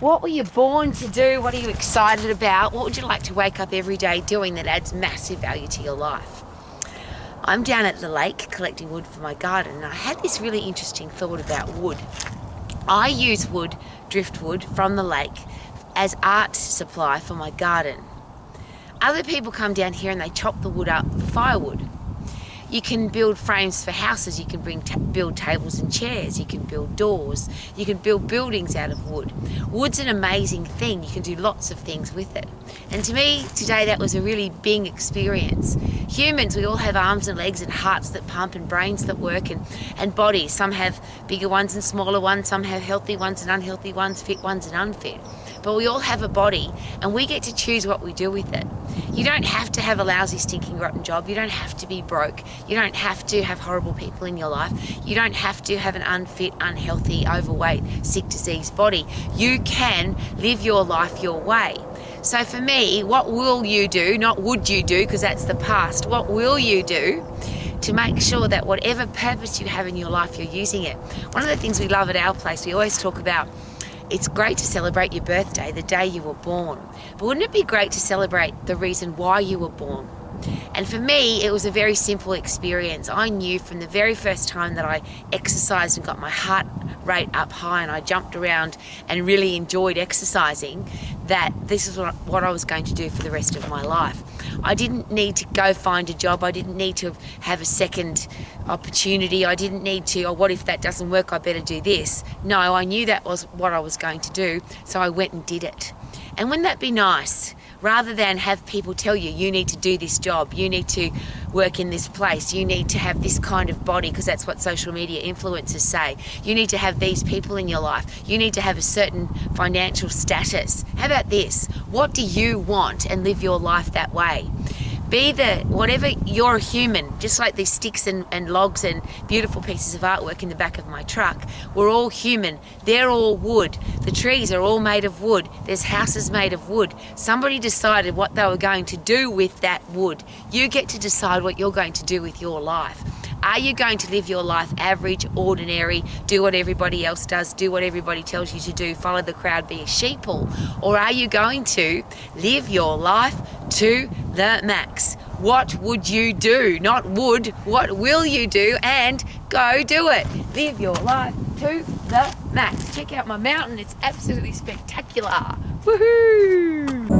What were you born to do? What are you excited about? What would you like to wake up every day doing that adds massive value to your life? I'm down at the lake collecting wood for my garden, and I had this really interesting thought about wood. I use wood, driftwood from the lake, as art supply for my garden. Other people come down here and they chop the wood up for firewood. You can build frames for houses, you can build tables and chairs, you can build doors, you can build buildings out of wood. Wood's an amazing thing, you can do lots of things with it. And to me, today that was a really big experience. Humans, we all have arms and legs and hearts that pump and brains that work and bodies. Some have bigger ones and smaller ones, some have healthy ones and unhealthy ones, fit ones and unfit. But we all have a body and we get to choose what we do with it. You don't have to have a lousy, stinking, rotten job. You don't have to be broke. You don't have to have horrible people in your life. You don't have to have an unfit, unhealthy, overweight, sick, diseased body. You can live your life your way. So for me, what will you do, not would you do, because that's the past, what will you do to make sure that whatever purpose you have in your life, you're using it? One of the things we love at our place, we always talk about, it's great to celebrate your birthday, the day you were born. But wouldn't it be great to celebrate the reason why you were born? And for me, it was a very simple experience. I knew from the very first time that I exercised and got my heart rate up high and I jumped around and really enjoyed exercising, that this is what I was going to do for the rest of my life. I didn't need to go find a job. I didn't need to have a second opportunity. I didn't need to, what if that doesn't work, I better do this. No, I knew that was what I was going to do, so I went and did it. And wouldn't that be nice? Rather than have people tell you, you need to do this job, you need to work in this place, you need to have this kind of body, because that's what social media influencers say. You need to have these people in your life. You need to have a certain financial status. How about this? What do you want, and live your life that way? Be whatever, you're a human, just like these sticks and logs and beautiful pieces of artwork in the back of my truck. We're all human. They're all wood. The trees are all made of wood. There's houses made of wood. Somebody decided what they were going to do with that wood. You get to decide what you're going to do with your life. Are you going to live your life average, ordinary, do what everybody else does, do what everybody tells you to do, follow the crowd, be a sheeple? Or are you going to live your life to the max? What would you do? Not would, what will you do? And go do it. Live your life to the max. Check out my mountain, it's absolutely spectacular. Woohoo!